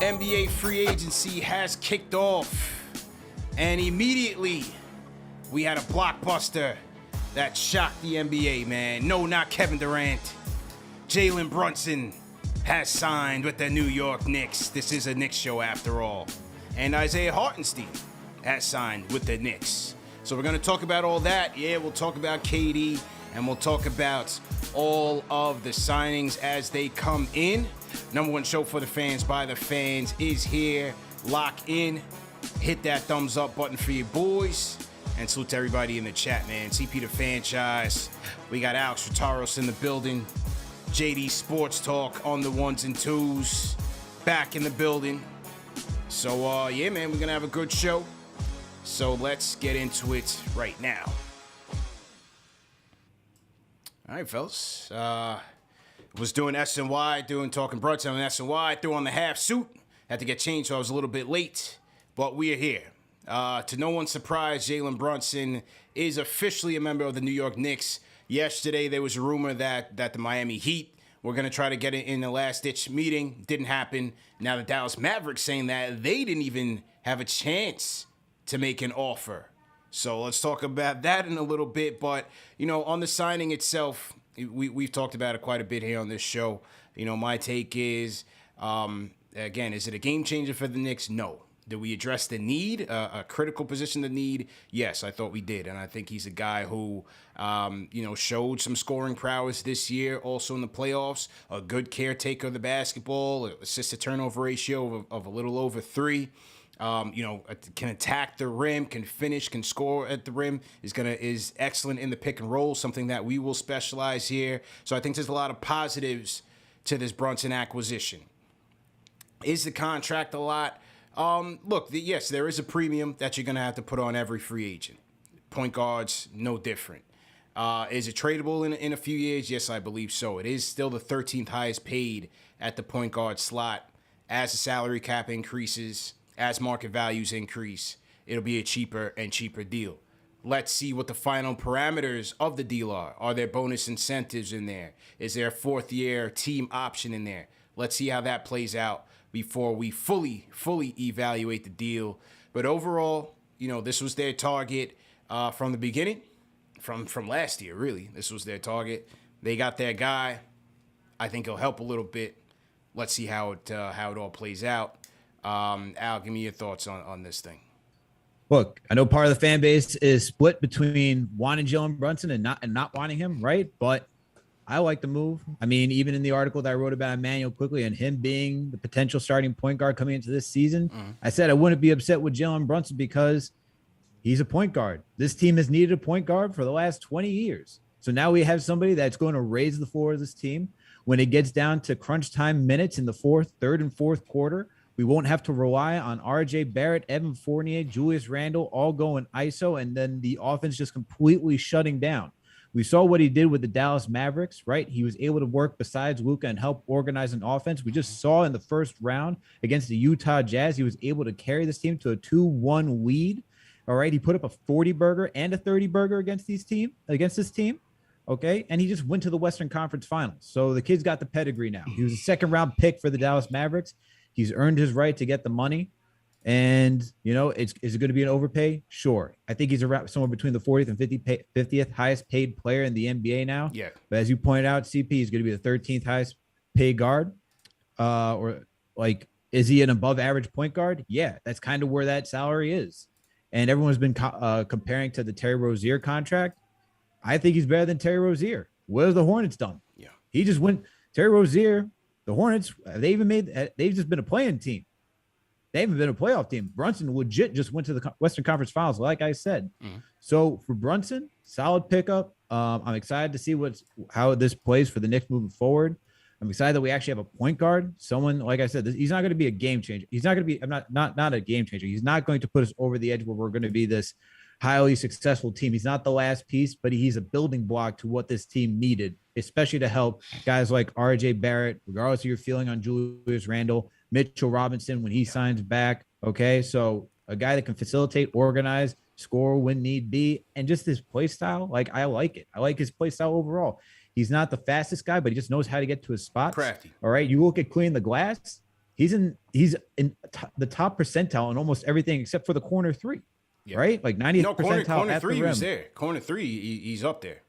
NBA free agency has kicked off, and immediately we had a blockbuster that shocked the NBA, man. No, not Kevin Durant. Jalen Brunson has signed with the New York Knicks. This is a Knicks show after all. And Isaiah Hartenstein has signed with the Knicks. So we're going to talk about all that. Yeah, we'll talk about KD, and we'll talk about all of the signings as they come in. Number one show for the fans by the fans is here. Lock in. Hit that thumbs up button for your boys. And salute to everybody in the chat, man. CP the franchise. We got Alex Rotaros in the building. JD Sports Talk on the ones and twos. Back in the building. So, yeah, man, we're going to have a good show. So let's get into it right now. All right, fellas. Was doing SNY, talking Brunson on SNY, threw on the half suit. Had to get changed, so I was a little bit late. But we are here. To no one's surprise, Jalen Brunson is officially a member of the New York Knicks. Yesterday, there was a rumor that the Miami Heat were going to try to get it in the last-ditch meeting. Didn't happen. Now the Dallas Mavericks saying that they didn't even have a chance to make an offer. So let's talk about that in a little bit. But, you know, on the signing itself, we've talked about it quite a bit here on this show. You know, my take is, again, is it a game changer for the Knicks? No. Did we address the need, a critical position to need? Yes, I thought we did. And I think he's a guy who, you know, showed some scoring prowess this year, also in the playoffs, a good caretaker of the basketball, assist-to-turnover ratio of a little over 3. You know, can attack the rim, can finish, can score at the rim, is excellent in the pick and roll, something that we will specialize here. So I think there's a lot of positives to this Brunson acquisition. Is the contract a lot? Look, yes, there is a premium that you're going to have to put on every free agent. Point guards, no different. Is it tradable in a few years? Yes, I believe so. It is still the 13th highest paid at the point guard slot. As the salary cap increases, as market values increase, it'll be a cheaper and cheaper deal. Let's see what the final parameters of the deal are. Are there bonus incentives in there? Is there a fourth-year team option in there? Let's see how that plays out before we fully evaluate the deal. But overall, you know, this was their target from the beginning, from last year, really. This was their target. They got their guy. I think he'll help a little bit. Let's see how it all plays out. Al, give me your thoughts on this thing. Look, I know part of the fan base is split between wanting Jalen Brunson and not wanting him, right? But I like the move. I mean, even in the article that I wrote about Emmanuel quickly and him being the potential starting point guard coming into this season, I said I wouldn't be upset with Jalen Brunson because he's a point guard. This team has needed a point guard for the last 20 years. So now we have somebody that's going to raise the floor of this team. When it gets down to crunch time minutes in the third and fourth quarter, we won't have to rely on RJ Barrett, Evan Fournier, Julius Randle all going ISO, and then the offense just completely shutting down. We saw what he did with the Dallas Mavericks, right? He was able to work besides Luka and help organize an offense. We just saw in the first round against the Utah Jazz, he was able to carry this team to a 2-1 lead. All right, he put up a 40-burger and a 30-burger against this team. Okay, and he just went to the Western Conference Finals. So the kid's got the pedigree now. He was a second-round pick for the Dallas Mavericks. He's earned his right to get the money. And, you know, is it going to be an overpay? Sure. I think he's around somewhere between the 40th and 50th highest paid player in the NBA now. Yeah. But as you pointed out, CP is going to be the 13th highest paid guard. Is he an above average point guard? Yeah, that's kind of where that salary is. And everyone's been comparing to the Terry Rozier contract. I think he's better than Terry Rozier. What have the Hornets done? Yeah. He just went Terry Rozier. The Hornets, they've just been a playing team. They haven't been a playoff team. Brunson legit just went to the Western Conference Finals, like I said. So for Brunson, solid pickup. I'm excited to see how this plays for the Knicks moving forward. I'm excited that we actually have a point guard. Someone, like I said, he's not going to be a game changer. He's not going to be not a game changer. He's not going to put us over the edge where we're going to be this highly successful team. He's not the last piece, but he's a building block to what this team needed, especially to help guys like RJ Barrett, regardless of your feeling on Julius Randle, Mitchell Robinson when he signs back. Okay, so a guy that can facilitate, organize, score when need be, and just his play style. Like, I like it. I like his play style overall. He's not the fastest guy, but he just knows how to get to his spots. Crafty. All right, you look at cleaning the glass. he's in the top percentile in almost everything except for the corner three, right? Like 90th percentile corner at three the rim. was there. Corner three, he's up there.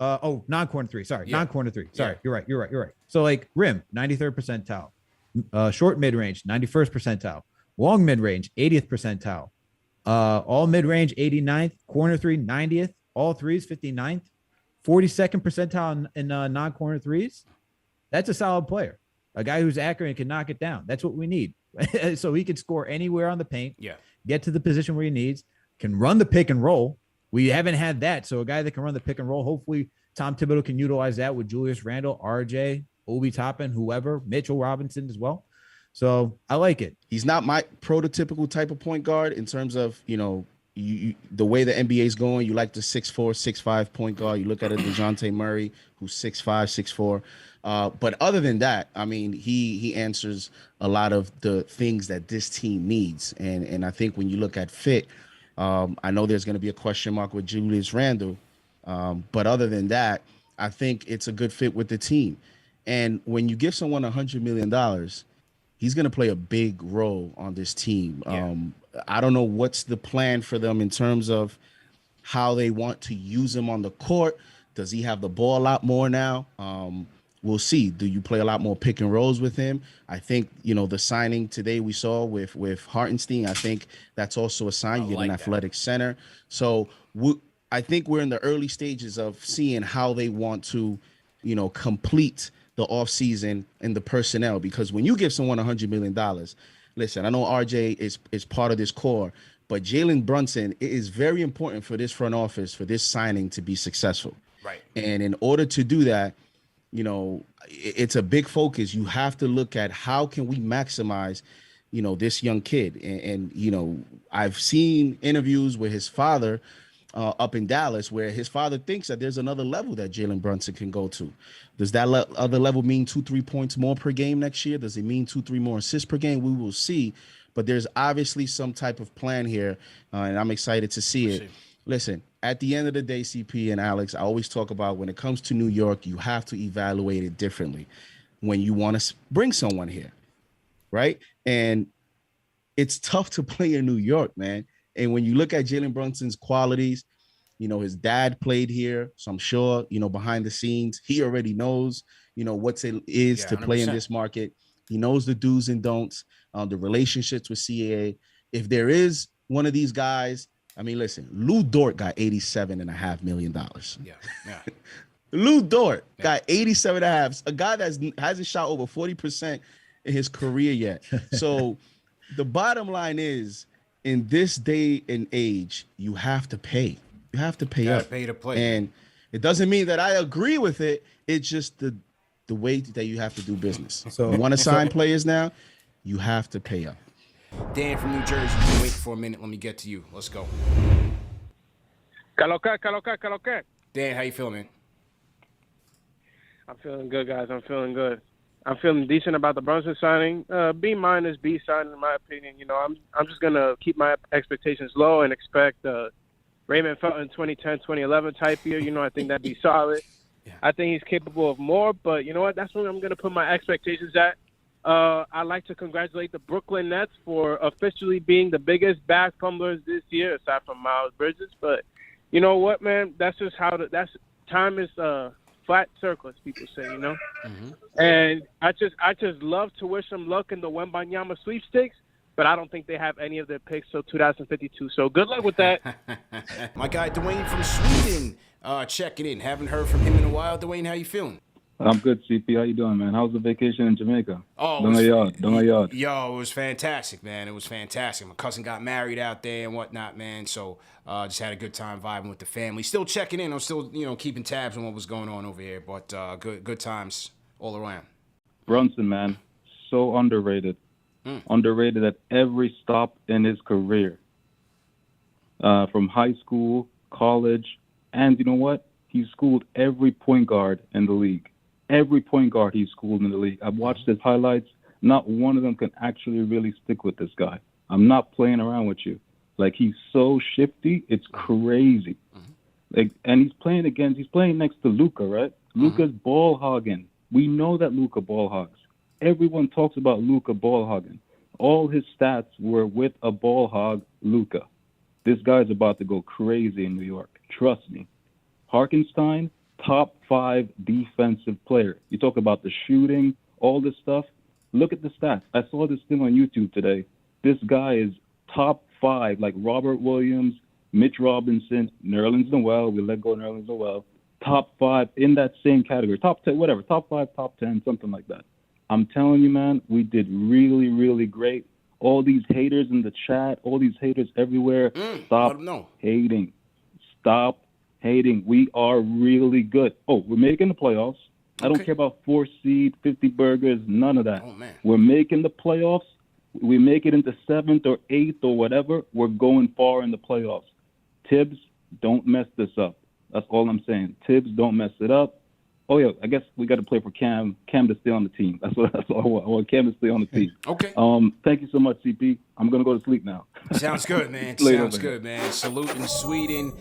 Non-corner three. Sorry, non-corner three. Sorry, you're right. So like rim, 93rd percentile. Short mid-range, 91st percentile. Long mid-range, 80th percentile. All mid-range, 89th. Corner three, 90th. All threes, 59th. 42nd percentile in non-corner threes. That's a solid player. A guy who's accurate and can knock it down. That's what we need. So he can score anywhere on the paint. Yeah. Get to the position where he needs. Can run the pick and roll. We haven't had that. So a guy that can run the pick and roll, hopefully Tom Thibodeau can utilize that with Julius Randle, RJ, Obi Toppin, whoever, Mitchell Robinson as well. So I like it. He's not my prototypical type of point guard in terms of, you the way the NBA is going. You like the 6'4", 6'5" point guard. You look at a DeJounte Murray who's 6'5", 6'4". But other than that, I mean, he answers a lot of the things that this team needs. And I think when you look at fit, I know there's going to be a question mark with Julius Randle. But other than that, I think it's a good fit with the team. And when you give someone $100 million, he's going to play a big role on this team. Yeah. I don't know what's the plan for them in terms of how they want to use him on the court. Does he have the ball a lot more now? We'll see. Do you play a lot more pick and rolls with him? I think, the signing today we saw with Hartenstein, I think that's also a sign. You get an athletic center. So I think we're in the early stages of seeing how they want to, complete the offseason and the personnel. Because when you give someone $100 million, listen, I know RJ is part of this core, but Jalen Brunson, it is very important for this front office, for this signing to be successful. Right. And in order to do that, it's a big focus. You have to look at how can we maximize, this young kid. And I've seen interviews with his father up in Dallas where his father thinks that there's another level that Jalen Brunson can go to. Does that other level mean 2-3 points more per game next year? Does it mean 2-3 more assists per game? We will see. But there's obviously some type of plan here, and I'm excited to see it. Listen, at the end of the day, CP and Alex, I always talk about when it comes to New York, you have to evaluate it differently when you want to bring someone here, right? And it's tough to play in New York, man. And when you look at Jalen Brunson's qualities, his dad played here. So I'm sure, behind the scenes, he already knows, what it is to play 100%. In this market. He knows the do's and don'ts, the relationships with CAA. If there is one of these guys, I mean, listen, Lou Dort got $87.5 million. Yeah. Lou Dort got 87.5. A guy that hasn't shot over 40% in his career yet. So the bottom line is, in this day and age, you have to pay. You have to pay up. Pay to play. And it doesn't mean that I agree with it. It's just the way that you have to do business. So you want to sign players now, you have to pay up. Dan from New Jersey, wait for a minute. Let me get to you. Let's go. Caloca. Dan, how you feeling, man? I'm feeling good, guys. I'm feeling good. I'm feeling decent about the Brunson signing. B- B signing, in my opinion. I'm just gonna keep my expectations low and expect Raymond Felton 2010, 2011 type year. I think that'd be solid. Yeah. I think he's capable of more, but you know what? That's where I'm gonna put my expectations at. I'd like to congratulate the Brooklyn Nets for officially being the biggest bag fumblers this year, aside from Miles Bridges. But you know what, man? That's just how time is flat circle, as people say, Mm-hmm. And I just love to wish them luck in the Wembanyama sweepstakes, but I don't think they have any of their picks till 2052. So good luck with that. My guy Dwayne from Sweden checking in. Haven't heard from him in a while. Dwayne, how you feeling? I'm good, CP. How you doing, man? How was the vacation in Jamaica? Oh, Yo, it was fantastic, man. It was fantastic. My cousin got married out there and whatnot, man. So just had a good time vibing with the family. Still checking in. I'm still, keeping tabs on what was going on over here. But good times all around. Brunson, man, so underrated. Underrated at every stop in his career. From high school, college, and you know what? He schooled every point guard in the league. Every point guard he's schooled in the league. I've watched his highlights. Not one of them can actually really stick with this guy. I'm not playing around with you. Like, he's so shifty, it's crazy. Like, and he's playing next to Luka, right? Luka's ball hogging. We know that Luka ball hogs. everyone talks about Luka ball hogging. All his stats were with a ball hog, Luka. This guy's about to go crazy in New York. Trust me. Hartenstein, top 5 defensive player. You talk about the shooting, all this stuff. Look at the stats. I saw this thing on YouTube today. This guy is top 5, like Robert Williams, Mitch Robinson, Nerlens Noel. We let go of Nerlens Noel. Top 5 in that same category. Top 10, whatever. Top 5, top 10, something like that. I'm telling you, man, we did really, really great. All these haters in the chat, all these haters everywhere, stop hating. Stop hating. We are really good. Oh, we're making the playoffs. I don't care about 4 seed, 50 burgers, none of that. Oh, man. We're making the playoffs. We make it into 7th or 8th or whatever. We're going far in the playoffs. Tibbs, don't mess this up. That's all I'm saying. Tibbs, don't mess it up. Oh, yeah, I guess we got to play for Cam to stay on the team. That's all I want. I want Cam to stay on the team. Okay. Thank you so much, CP. I'm going to go to sleep now. Sounds good, man. Sounds good, man. Salute in Sweden.